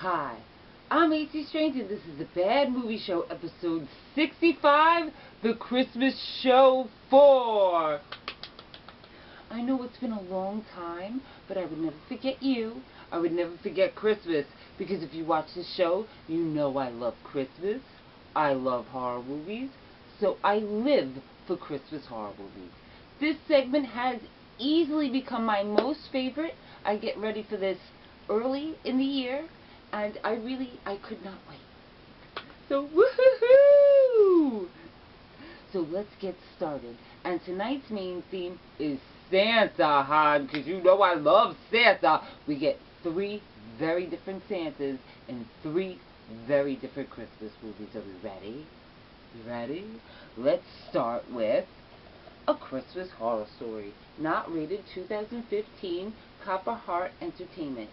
Hi, I'm A.C.Strange and this is the Bad Movie Show, episode 65, The Christmas Show 4. I know it's been a long time, but I would never forget you. I would never forget Christmas, because if you watch this show, you know I love Christmas. I love horror movies, so I live for Christmas horror movies. This segment has easily become my most favorite. I get ready for this early in the year, and I could not wait. So, woohoo! So let's get started. And tonight's main theme is Santa, hon, because you know I love Santa. We get 3 very different Santas in 3 very different Christmas movies. Are we ready? You ready? Let's start with A Christmas Horror Story, not rated 2015, Copper Heart Entertainment.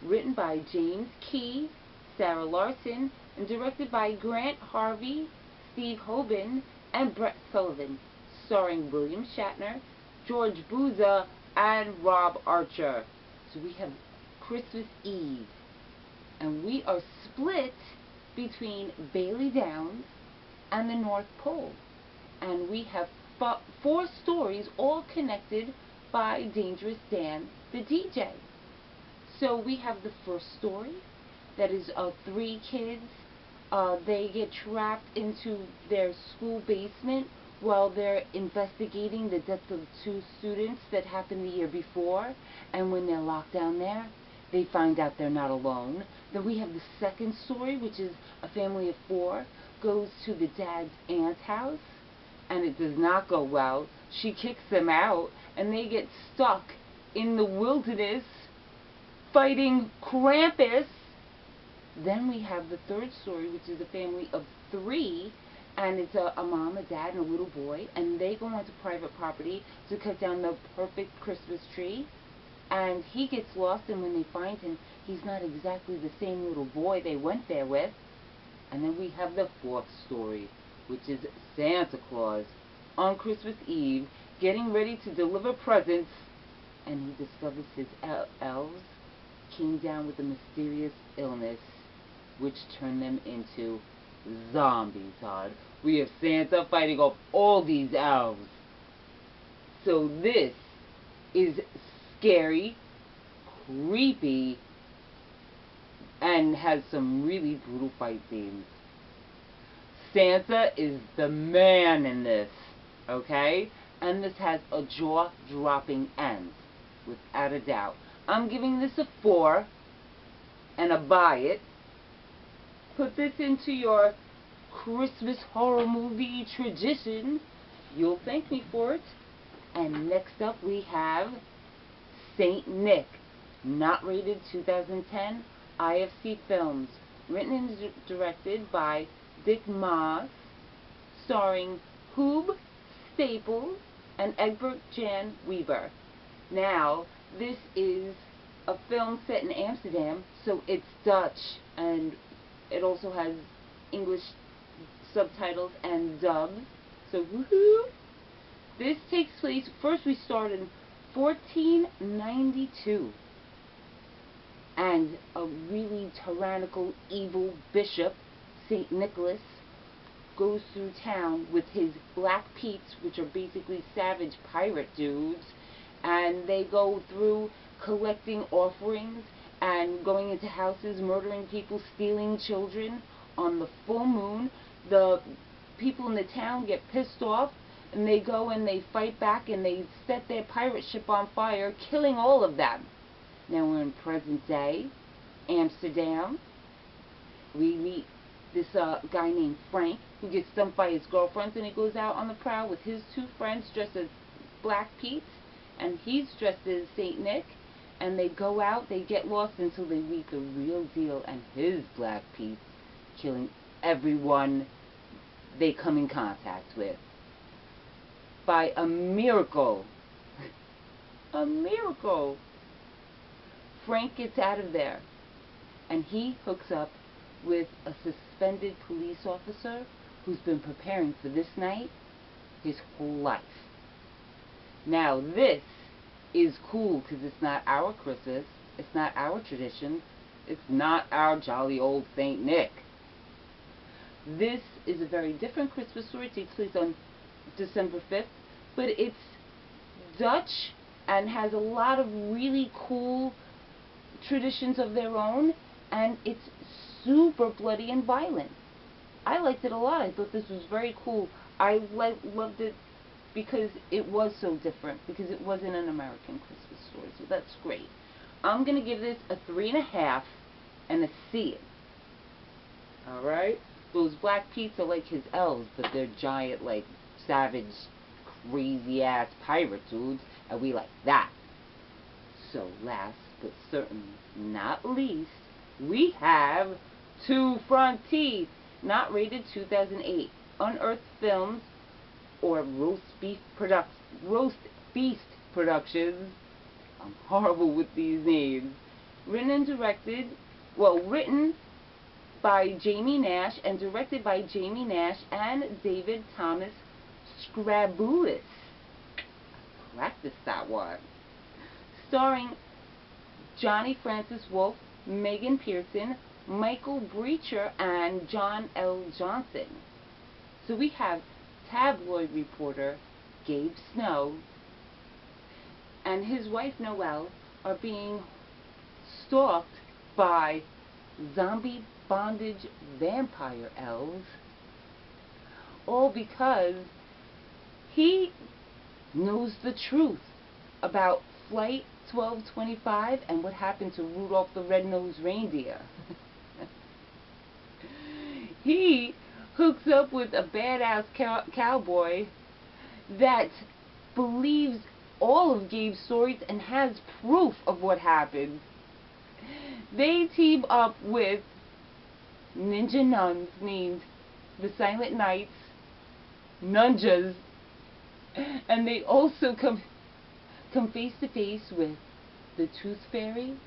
Written by James Key, Sarah Larson, and directed by Grant Harvey, Steve Hoban, and Brett Sullivan. Starring William Shatner, George Booza, and Rob Archer. So we have Christmas Eve, and we are split between Bailey Downs and the North Pole. And we have 4 stories, all connected by Dangerous Dan, the DJ. So we have the first story, that is 3 kids. They get trapped into their school basement while they're investigating the death of 2 students that happened the year before. And when they're locked down there, they find out they're not alone. Then we have the second story, which is a family of 4 goes to the dad's aunt's house, and it does not go well. She kicks them out, and they get stuck in the wilderness fighting Krampus. Then we have the third story, which is a family of 3, and it's a mom, a dad, and a little boy, and they go onto private property to cut down the perfect Christmas tree, and he gets lost, and when they find him, he's not exactly the same little boy they went there with. And then we have the fourth story, which is Santa Claus on Christmas Eve getting ready to deliver presents, and he discovers his elves came down with a mysterious illness which turned them into zombies, Todd. We have Santa fighting off all these elves. So this is scary, creepy, and has some really brutal fight scenes. Santa is the man in this, okay? And this has a jaw-dropping end, without a doubt. I'm giving this a 4 and a buy it. Put this into your Christmas horror movie tradition. You'll thank me for it. And next up we have Saint Nick, not rated 2010, IFC Films, written and directed by Dick Maas, starring Hoob Staples and Egbert Jan Weber. Now, this is a film set in Amsterdam, so it's Dutch, and it also has English subtitles and dub, so woohoo! This takes place, first we start in 1492, and a really tyrannical, evil bishop, St. Nicholas, goes through town with his Black Petes, which are basically savage pirate dudes, and they go through collecting offerings and going into houses, murdering people, stealing children. On the full moon, the people in the town get pissed off, and they go and they fight back, and they set their pirate ship on fire, killing all of them. Now we're in present day Amsterdam. We meet this guy named Frank, who gets dumped by his girlfriends, and he goes out on the prowl with his 2 friends dressed as Black Petes, and he's dressed as Saint Nick, and they go out, they get lost until they meet the real deal and his Black Petes, killing everyone they come in contact with. By a miracle. A miracle. Frank gets out of there, and he hooks up with a suspended police officer who's been preparing for this night his whole life. Now this is cool because it's not our Christmas, it's not our tradition, It's not our jolly old Saint Nick. This is a very different Christmas story. It takes place on December 5th, but it's Dutch and has a lot of really cool traditions of their own, and it's super bloody and violent. I liked it a lot. I thought this was very cool. I loved it because it was so different, because it wasn't an American Christmas story, so that's great. I'm going to give this a 3.5 and a C. Alright? Those Black Pete's are like his elves, but they're giant, like, savage, crazy-ass pirate dudes, and we like that. So last, but certainly not least, we have Two Front Teeth, not rated 2008. Unearthed Films, or Roast Beast Productions. I'm horrible with these names. Written by Jamie Nash and directed by Jamie Nash and David Thomas Scrabulis. I practiced that one. Starring Johnny Francis Wolf, Megan Pearson, Michael Breacher, and John L. Johnson. So we have tabloid reporter Gabe Snow and his wife Noelle are being stalked by zombie bondage vampire elves, all because he knows the truth about Flight 1225 and what happened to Rudolph the Red-Nosed Reindeer. He hooks up with a badass cowboy that believes all of Gabe's stories and has proof of what happened. They team up with ninja nuns named the Silent Knights, Nunjas, and they also come face to face with the Tooth Fairy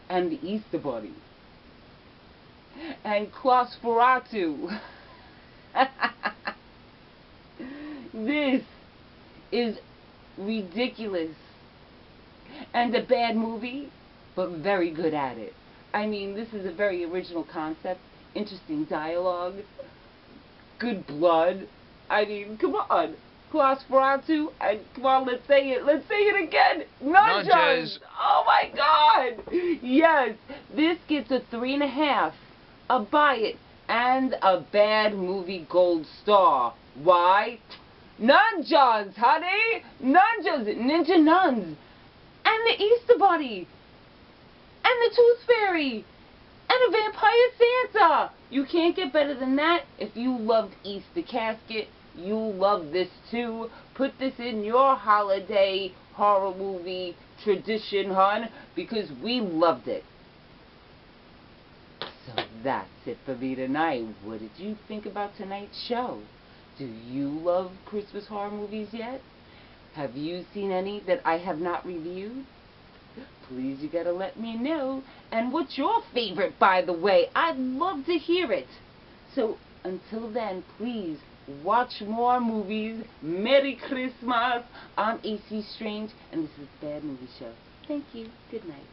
and the Easter Bunny and Nosferatu. This is ridiculous and a bad movie, but very good at it. I mean, this is a very original concept, interesting dialogue, good blood. I mean, come on. Nosferatu, and come on, let's say it again. Nunjas! Oh my god! Yes, this gets a 3.5, a buy it, and a bad movie gold star. Why? Nunjas, honey! Nunjas, ninja nuns, and the Easter Bunny, and the Tooth Fairy, and a vampire Santa. You can't get better than that. If you loved Easter Casket, you'll love this too. Put this in your holiday horror movie tradition, hon, because we loved it. So that's it for me tonight. What did you think about tonight's show? Do you love Christmas horror movies yet? Have you seen any that I have not reviewed? Please, you gotta let me know. And what's your favorite, by the way? I'd love to hear it. So until then, please watch more movies. Merry Christmas. I'm A.C.Strange, and this is Bad Movie Show. Thank you. Good night.